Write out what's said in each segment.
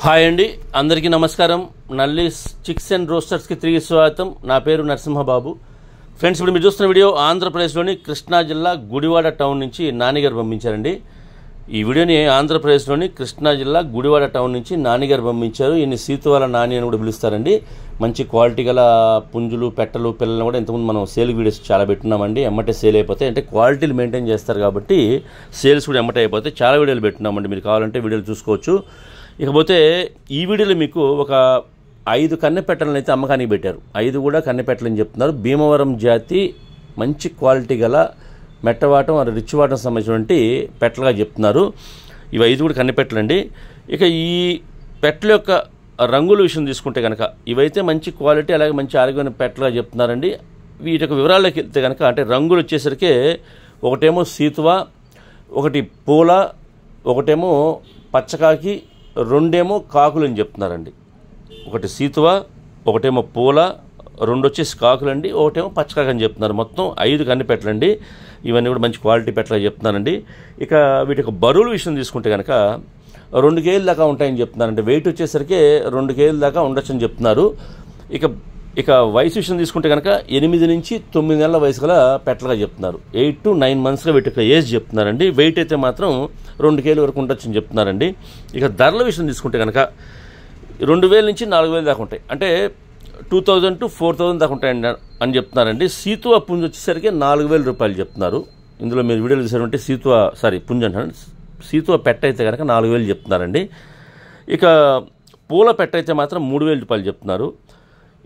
Hi అండి, అందరికీ నమస్కారం. నల్లి చిక్స్ అండ్ రోస్టర్స్కి తిరిగి స్వాగతం. నా పేరు నరసింహబాబు. ఫ్రెండ్స్, ఇప్పుడు మీరు చూస్తున్న వీడియో ఆంధ్రప్రదేశ్లోని కృష్ణా జిల్లా గుడివాడ టౌన్ నుంచి నానిగారు పంపించారండి. ఈ వీడియోని ఆంధ్రప్రదేశ్లోని కృష్ణా జిల్లా గుడివాడ టౌన్ నుంచి నానిగారు పంపించారు. ఈయన సీతువాల నాని అని కూడా పిలుస్తారండి. మంచి క్వాలిటీ గల పుంజులు, పెట్టలు, పిల్లలను కూడా ఇంతకుముందు మనం సేల్ వీడియోస్ చాలా పెట్టున్నామండి. ఎమ్మటే సేల్ అయిపోతాయి, అంటే క్వాలిటీలు మెయింటైన్ చేస్తారు కాబట్టి సేల్స్ కూడా ఎమ్మటే అయిపోతాయి. చాలా వీడియోలు పెట్టున్నామండి, మీరు కావాలంటే వీడియోలు చూసుకోవచ్చు. ఇకపోతే ఈ వీడియోలో మీకు ఒక 5 కన్నెపెట్టలను అయితే అమ్మకానికి పెట్టారు. 5 కూడా కన్నెపెట్టలని చెప్తున్నారు. భీమవరం జాతి మంచి క్వాలిటీ గల మెట్టవాటం రిచ్ వాటం సంబంధించినటువంటి పెట్టలుగా చెప్తున్నారు. ఇవి 5 కూడా కన్నెపెట్టలండి. ఇక ఈ పెట్టల యొక్క రంగుల విషయం తీసుకుంటే కనుక ఇవైతే మంచి క్వాలిటీ, అలాగే మంచి ఆరోగ్యమైన పెట్టలుగా చెప్తున్నారండి. వీటి యొక్క వివరాల్లోకి వెళ్తే కనుక అంటే రంగులు వచ్చేసరికి ఒకటేమో సీతువ, ఒకటి పూల, ఒకటేమో పచ్చకాకి, 2 కాకులు అని చెప్తున్నారండి. ఒకటి సీతువ, ఒకటేమో పూల, 2 వచ్చేసి కాకులండి, ఒకటేమో పచ్చకాకి అని చెప్తున్నారు. మొత్తం 5 కన్నెపెట్టలండి. ఇవన్నీ కూడా మంచి క్వాలిటీ పెట్టలుగా చెప్తున్నారండి. ఇక వీటి యొక్క బరువుల విషయం తీసుకుంటే కనుక 2 కేజీల దాకా ఉంటాయని చెప్తున్నారండి. వెయిట్ వచ్చేసరికి 2 కేజీల దాకా ఉండొచ్చు అని చెప్తున్నారు. ఇక వయసు విషయం తీసుకుంటే కనుక 8 నుంచి 9 నెలల వయసు గల పెట్టలుగా చెప్తున్నారు. 8 to 9 monthsగా వీటి యొక్క ఏజ్ చెప్తున్నారండి. వెయిట్ అయితే మాత్రం 2 కేజీల వరకు ఉండొచ్చు అని చెప్తున్నారండి. ఇక ధరల విషయం తీసుకుంటే కనుక 2000 నుంచి 4000 దాకా ఉంటాయి, అంటే 2000 to 4000 దాకా ఉంటాయండి అని చెప్తున్నారండి. సీతువ పుంజు వచ్చేసరికి 4000 రూపాయలు చెప్తున్నారు. ఇందులో మీరు వీడియోలు చూసారంటే పుంజు అంటారు. సీతువ పెట్ట అయితే కనుక 4000 చెప్తున్నారండి. ఇక పూల పెట్ట అయితే మాత్రం 3000 రూపాయలు చెప్తున్నారు.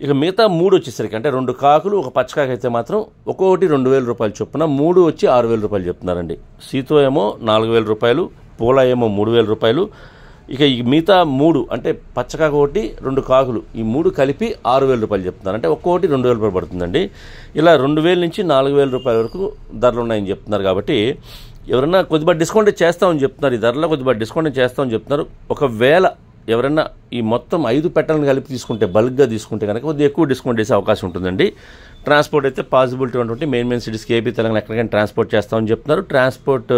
ఇక మిగతా 3 వచ్చేసరికి అంటే 2 కాకులు, ఒక పచ్చకాకి అయితే మాత్రం ఒక్కొక్కటి 2000 రూపాయలు చొప్పున 3 వచ్చి 6000 రూపాయలు చెప్తున్నారండి. సీతువ ఏమో 4000 రూపాయలు, పూల ఏమో 3000 రూపాయలు. ఇక ఈ మిగతా 3 అంటే పచ్చకాకు ఒకటి, 2 కాకులు, ఈ 3 కలిపి 6000 రూపాయలు చెప్తున్నారు. అంటే ఒక్కొక్కటి 2000 రూపాయలు పడుతుందండి. ఇలా 2000 నుంచి 4000 రూపాయల వరకు ధరలు ఉన్నాయని చెప్తున్నారు. కాబట్టి ఎవరన్నా కొద్దిగా డిస్కౌంట్ చేస్తామని చెప్తున్నారు. ఈ ధరలో కొద్దిగా డిస్కౌంట్ చేస్తామని చెప్తున్నారు. ఒకవేళ ఎవరైనా ఈ మొత్తం 5 పెట్టలను కలిపి తీసుకుంటే, బల్క్గా తీసుకుంటే కనుక కొద్దిగా ఎక్కువ డిస్కౌంట్ చేసే అవకాశం ఉంటుందండి. ట్రాన్స్పోర్ట్ అయితే పాసిబిలిటీ ఉన్నటువంటి మెయిన్ సిటీస్కి, ఏపీ, తెలంగాణ ఎక్కడికైనా ట్రాన్స్పోర్ట్ చేస్తామని చెప్తున్నారు. ట్రాన్స్పోర్ట్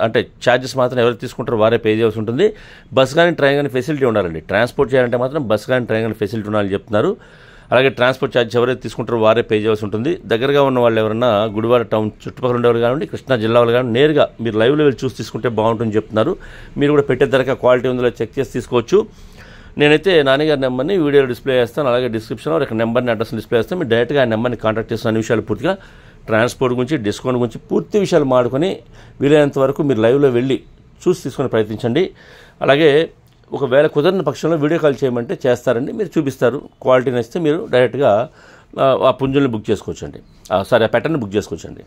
అంటే ఛార్జెస్ మాత్రం ఎవరు తీసుకుంటారో వారే పే చేయాల్సి ఉంటుంది. బస్ కానీ ట్రైన్ కానీ ఫెసిలిటీ ఉండాలండి. ట్రాన్స్పోర్ట్ చేయాలంటే మాత్రం బస్ కానీ ట్రైన్ కానీ ఫెసిలిటీ ఉండాలని చెప్తున్నారు. అలాగే ట్రాన్స్పోర్ట్ ఛార్జెస్ ఎవరైతే తీసుకుంటారో వారే పే చేయాల్సి ఉంటుంది. దగ్గరగా ఉన్న వాళ్ళు ఎవరైనా గుడివాడ టౌన్ చుట్టుపక్కల ఉండేవాళ్ళు కానివ్వండి, కృష్ణా జిల్లా వాళ్ళు కానీ నేరుగా మీరు లైవ్లో వెళ్ళి చూసి తీసుకుంటే బాగుంటుందని చెప్తున్నారు. మీరు కూడా పెట్టే ధరక క్వాలిటీ ఉందో చెక్ చేసి తీసుకోవచ్చు. నేనైతే నాన్నగారి నెంబర్ని వీడియోలో డిస్ప్లే చేస్తాను, అలాగే డిస్క్రిప్షన్లో ఒక నెంబర్ని అడ్రస్ని డిస్ప్లే చేస్తాను. మీరు డైరెక్ట్గా ఆ నెంబర్ని కాంటాక్ట్ చేస్తున్న అన్ని విషయాలు పూర్తిగా ట్రాన్స్పోర్ట్ గురించి, డిస్కౌంట్ గురించి పూర్తి విషయాలు మాడుకొని వీలైనంత వరకు మీరు లైవ్లో వెళ్ళి చూసి తీసుకొని ప్రయత్నించండి. అలాగే ఒకవేళ కుదరని పక్షంలో వీడియో కాల్ చేయమంటే చేస్తారండి, మీరు చూపిస్తారు. క్వాలిటీ నచ్చితే మీరు డైరెక్ట్గా ఆ పుంజుల్ని బుక్ చేసుకోవచ్చండి, ఆ పెట్టని బుక్ చేసుకోవచ్చండి.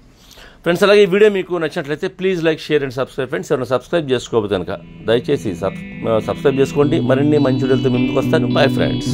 ఫ్రెండ్స్, అలాగే ఈ వీడియో మీకు నచ్చినట్లయితే please like, share and subscribe. Friends, ఎవరైనా సబ్స్క్రైబ్ చేసుకోకపోతే కనుక దయచేసి సబ్స్క్రైబ్ చేసుకోండి. మరిన్ని మంచి వీడియోలతో ముందుకు వస్తాను. Bye friends.